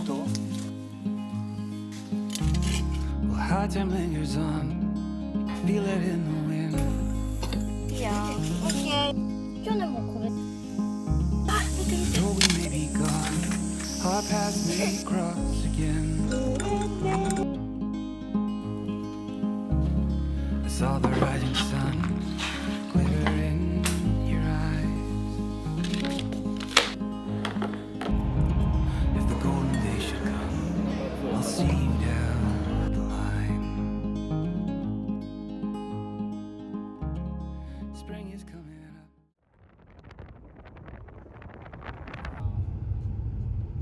と Well, high time lingers on. You can feel it in the wind. いいよ。オッケー。去年もこれ。あ、見て見て。 Though we may be gone, our paths may cross again. I saw the rising sun glitter in your eyes. If the golden day should come, I'll see you down the line. Spring is coming up.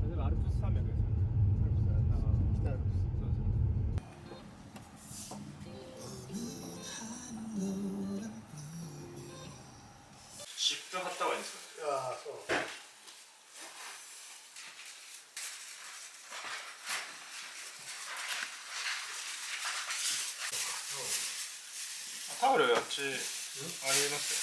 例えばアルプス山脈ですよね。北アルプス。そうです。湿布貼った方がいいんですかね。ああ、そう。タオルあっちありますよ。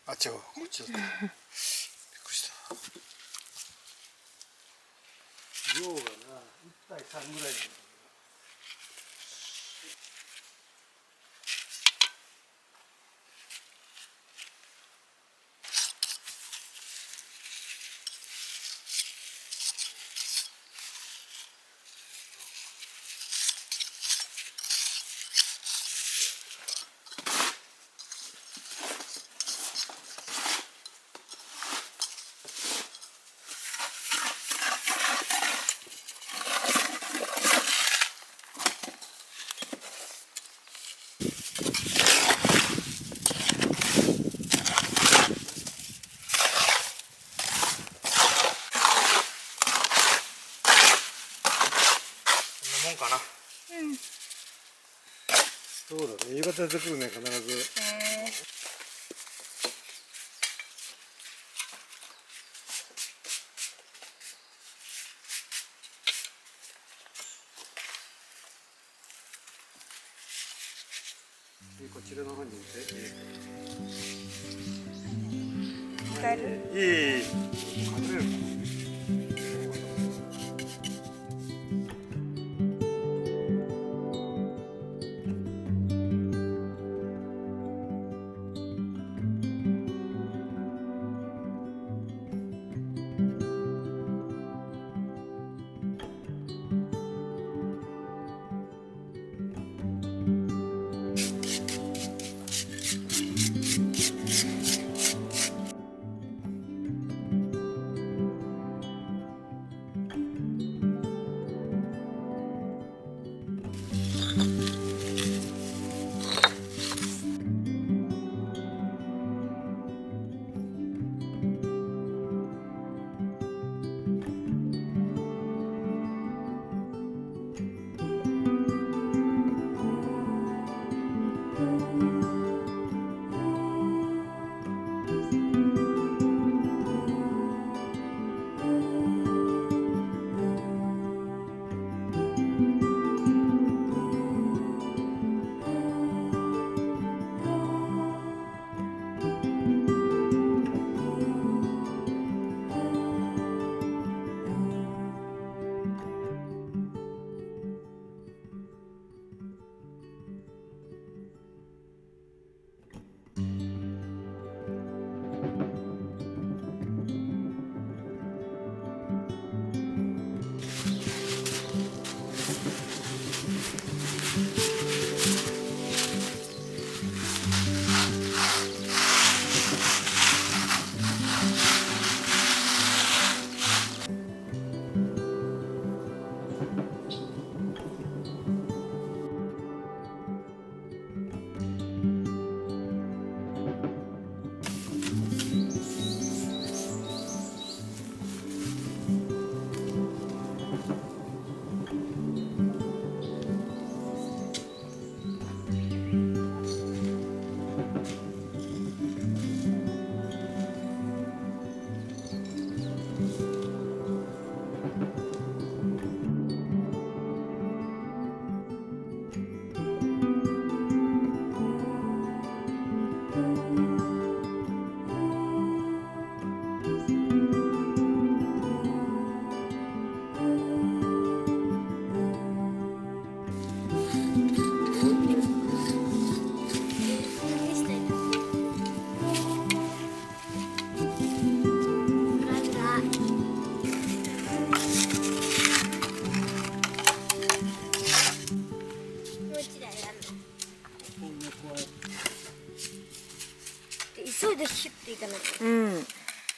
あ、違う、こっちだった。びっくりした。量がな、1対3ぐらいだ。もんかな。うん。そうだね、夕方出てくるね、必ず。こちらの方に使える？いい。隠れるかな。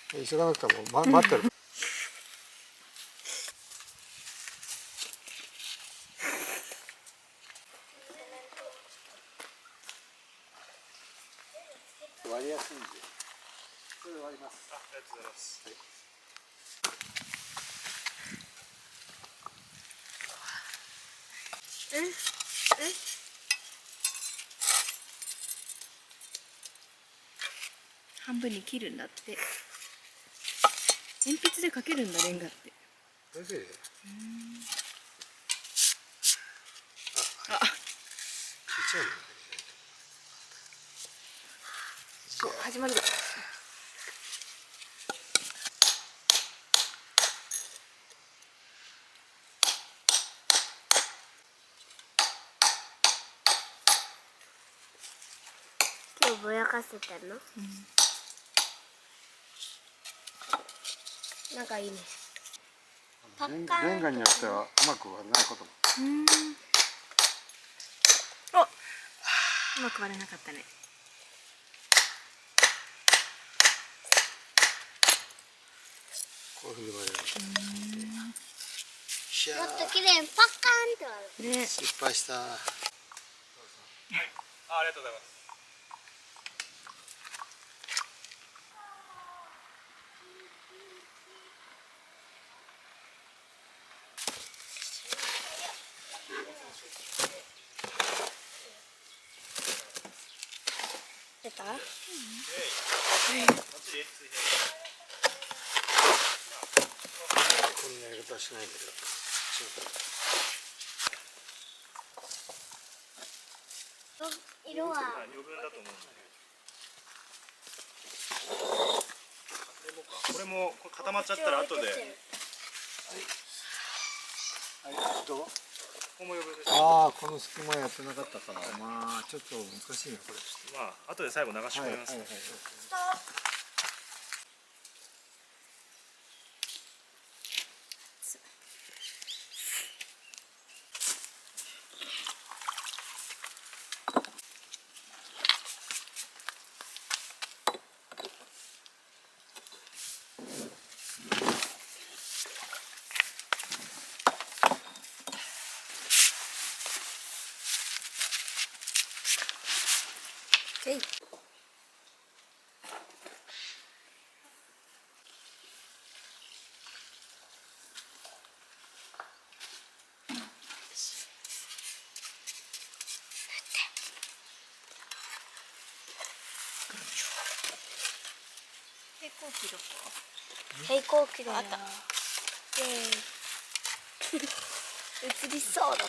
急がなくても、待ってる。割りやすいんで、これ割ります。ありがとうございます。はい、半分に切るんだって。鉛筆で描けるんだ、レンガって。先生。あ、ちっちゃいの。そう、始まるぞ。今日ぼやかせてんの？なんかいいね。レンガによってはうまく割れないことも。お、うまく割れなかったね。こういうふうに割れる。もっと綺麗にパッカーンって割る。ね、失敗した。ありがとうございます。出た？こんなやり方はしないんだけど。色は。余分だと思う。これも固まっちゃったら後で。どう？ここも余分です。ああ、この隙間やってなかったから、まあちょっと難しいねこれ。まあ後で最後流し込みます。はい。平行機どこ？平行機だ。あった。イエーイ。映りそうだ。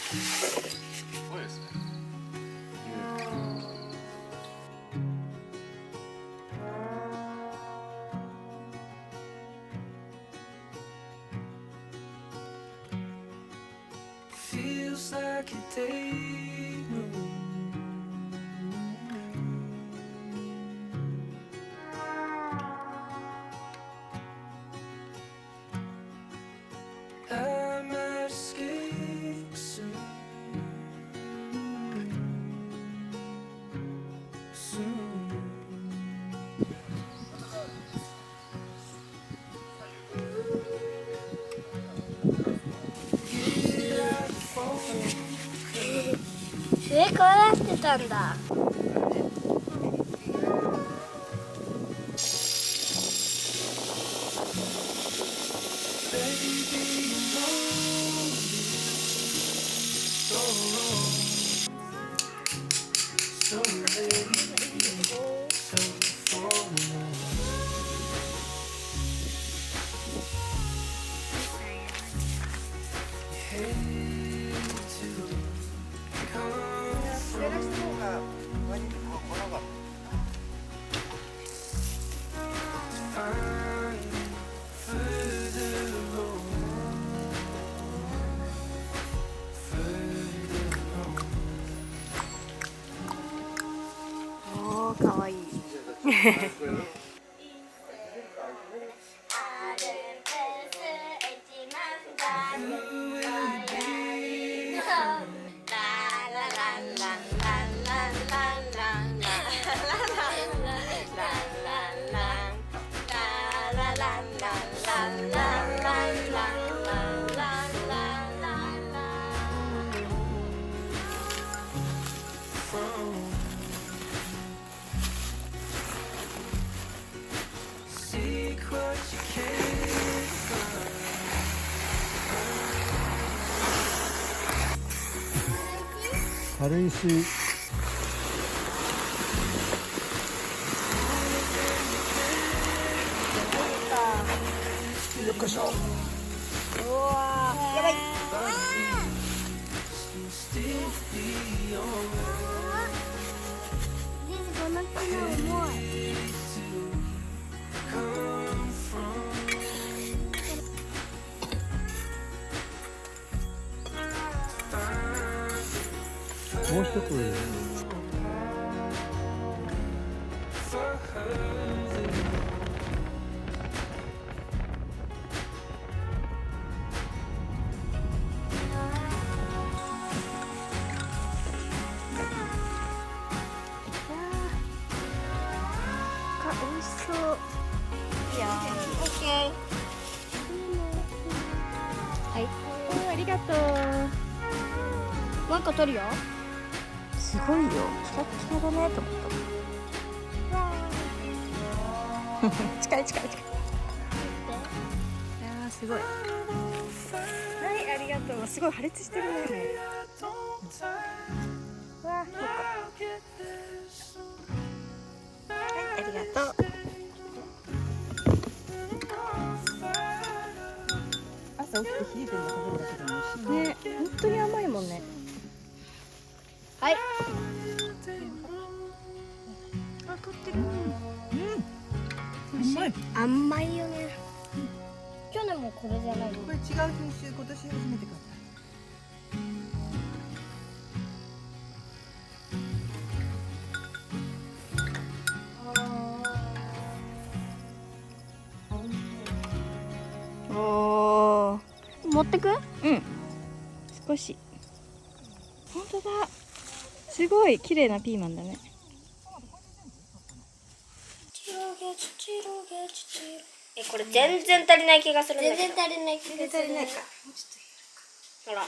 すごいですね。Feels like a daydream. I might escape soon. Soon. 上こうなってたんだ。Head to the comfort. 軽いし。よっこしょ。うわー、やばい。この木の重い。もう一つ。美味しそう。いいよ。オッケー。はい。ありがとう。なんか取るよ。すごいよ、キラキラだねと思った。近い近い近い。すごい。はい、ありがとう。すごい破裂してるね。わあ、ありがとう。朝起きて冷えてるの食べるだけでも美味しいね。本当に甘いもんね。はい。あ、取ってる。甘い。甘いよね。去年もこれじゃないの。これ違う品種、今年初めて買った。おー。持ってく？うん。少し。本当だ。すごい綺麗なピーマンだね。これ全然足りない気がするんだけど。全然足りない気がする。全然足りないか。ほら。あ、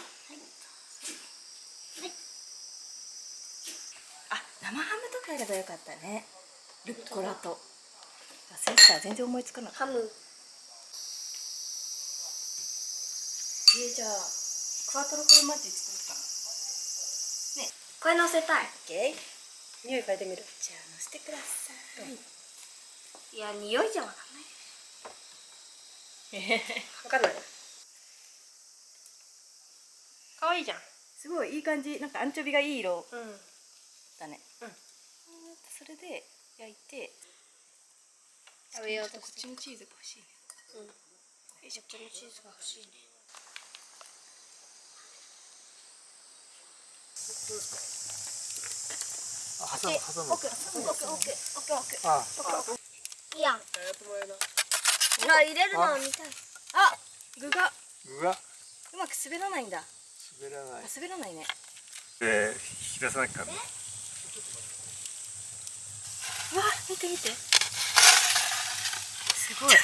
生ハムとかやればよかったね。ルッコラと。忘れてた、全然思いつかなかった。ハム。じゃあクワトロフォルマッジ作ろうかな。ね、これ乗せたい。オッケー。匂い嗅いでみる。じゃあ乗せてください。いや、匂いじゃわかんない。わかんない。可愛いじゃん。すごいいい感じ。なんかアンチョビがいい色うん。だね。それで焼いて。食べようとこっちのチーズが欲しいね。うん。よいしょ、こっちのチーズが欲しいね。挟む。奥。あ、いいやん。入れるのを見たい。あ、具がうわ、うまく滑らないんだ。滑らない。滑らないね。引き出さなきゃ。うわ、見て見て。すごい。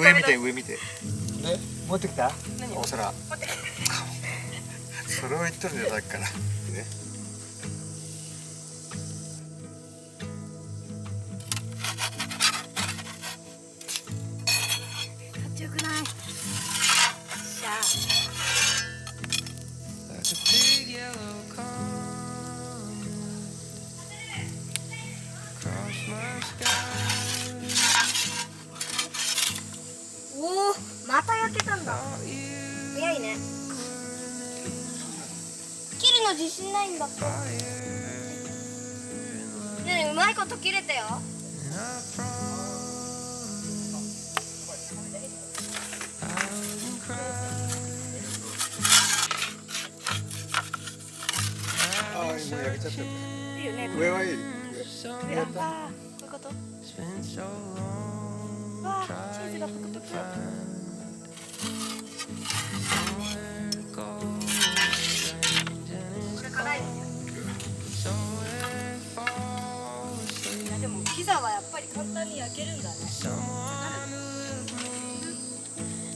上見て、上見て。で、持ってきた？お皿。それを言っとるんだよ、さっきから。ね。強くない。しゃあ。Big yellow comet across my sky. おお、また焼けたんだ。 Thought you 早いね。切るの自信ないんだって。 fire ねえ、うまいこと切れたよ。 and I promise I wouldn't cry. ああ、今焼けちゃった。いいよね。上はいい。so ああ、こういうこと。 it's been so long わあ、チーズがぷくぷく。 somewhere goes strange and it's somewhere fall asleep いやでもピザはやっぱり簡単に焼けるんだね。 someone who looked me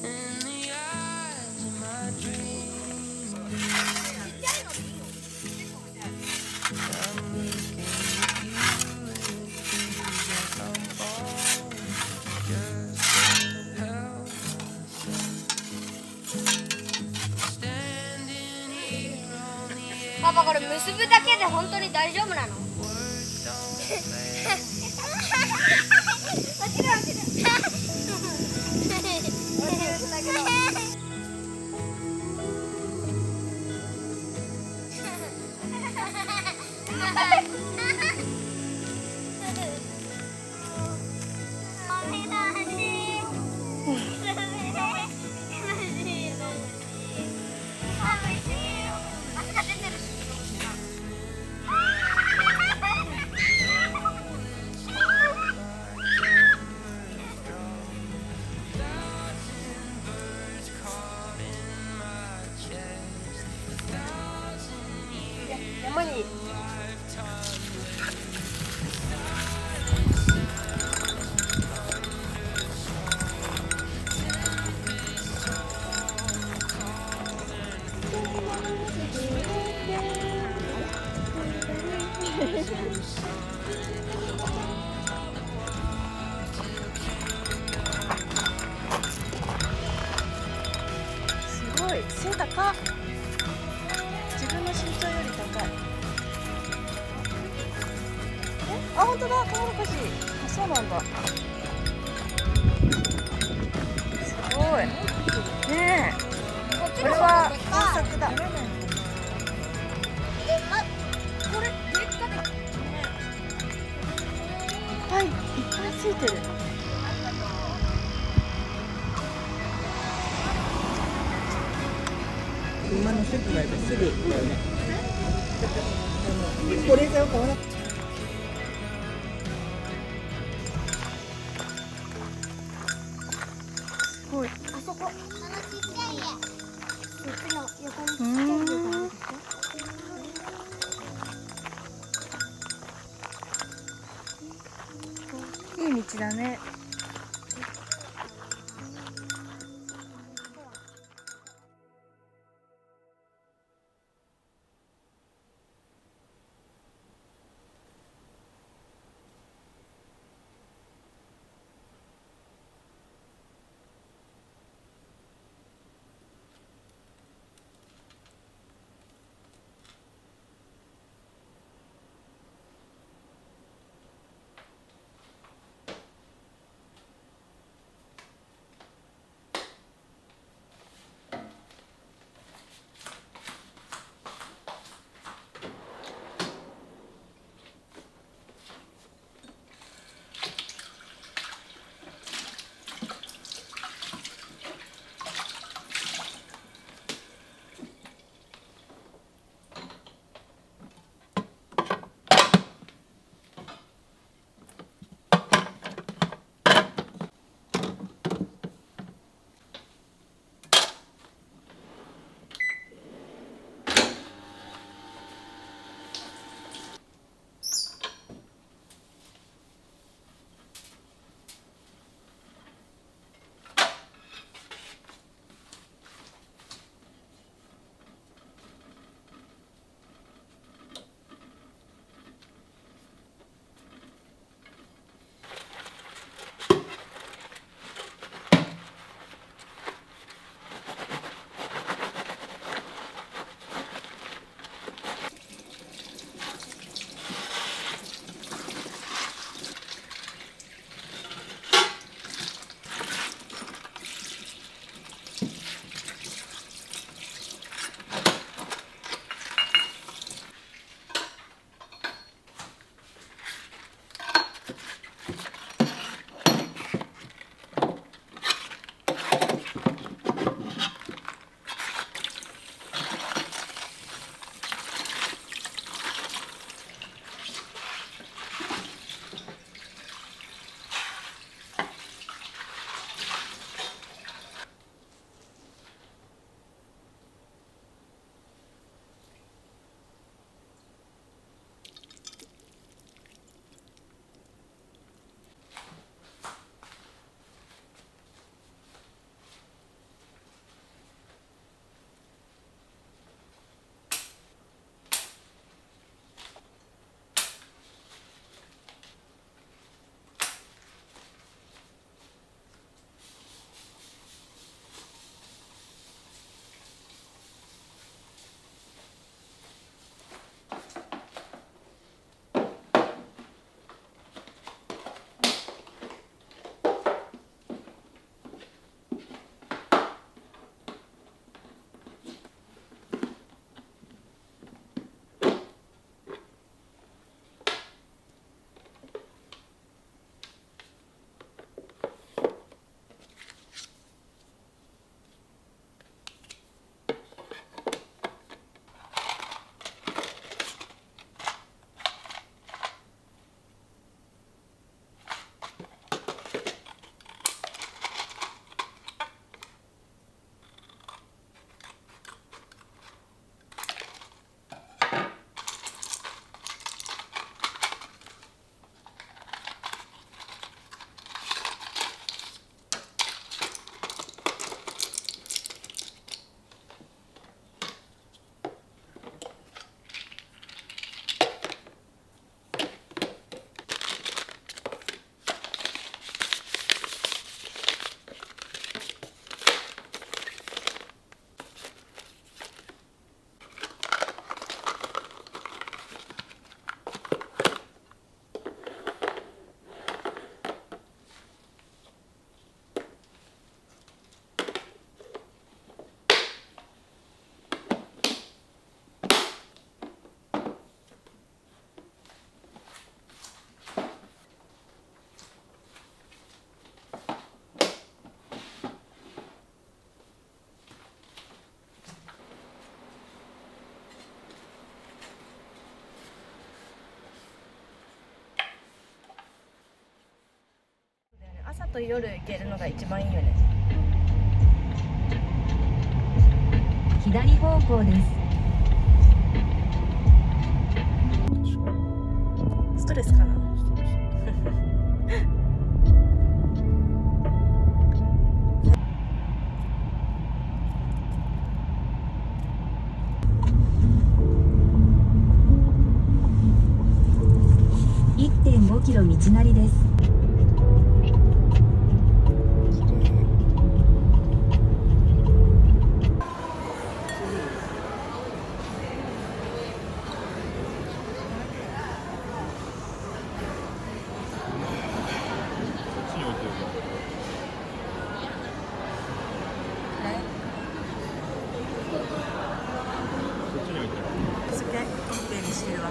in the eyes of my dreams I'm looking at you like I'm falling just can't help standing here on the edge パパこれ結ぶだけで本当に大丈夫なの？落ちる落ちる。山にすごい背高っ。自分の身長より高い。あ、本当だ、トウモロコシ。あ、そうなんだ。すごい。ねえ。これは豊作だ。これでっかく。はい、いっぱいついてる。馬の席がすぐだよね。これが買わなくて。すごい。あそこ。あのちっちゃい家。駅の横にちっちゃい家があるでしょ。いい道だね。と夜行けるのが一番いいよね。左方向です。ストレスかな。1.5キロ道なりです。すげえ、オッケーにしてるわ。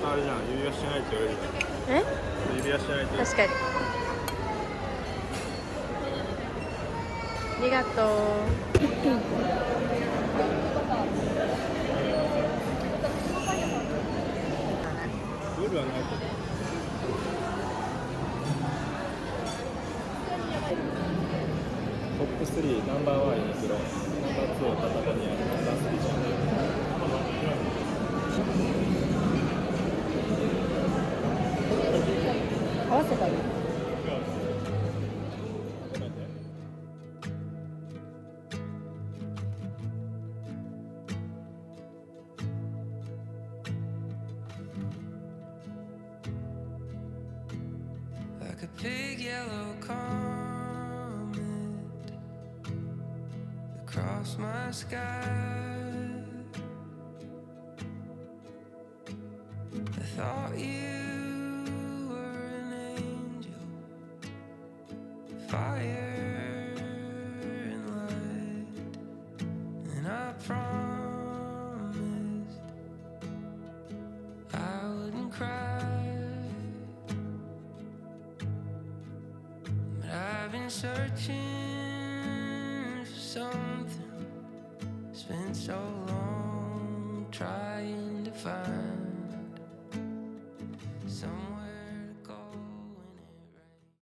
あれじゃん、指輪しないと言われるじえ？ゃん。指輪しないと。確かに。ありがとう。夜はないと。トップ3、ナンバー1ユニクロ、ナンバー2パタゴニア、ナンバー3シャネル。合わせたの？Like a big yellow comet across my sky. I thought you were an angel, fire and light, and I promised I wouldn't cry. I've been searching for something, spent so long trying to find someone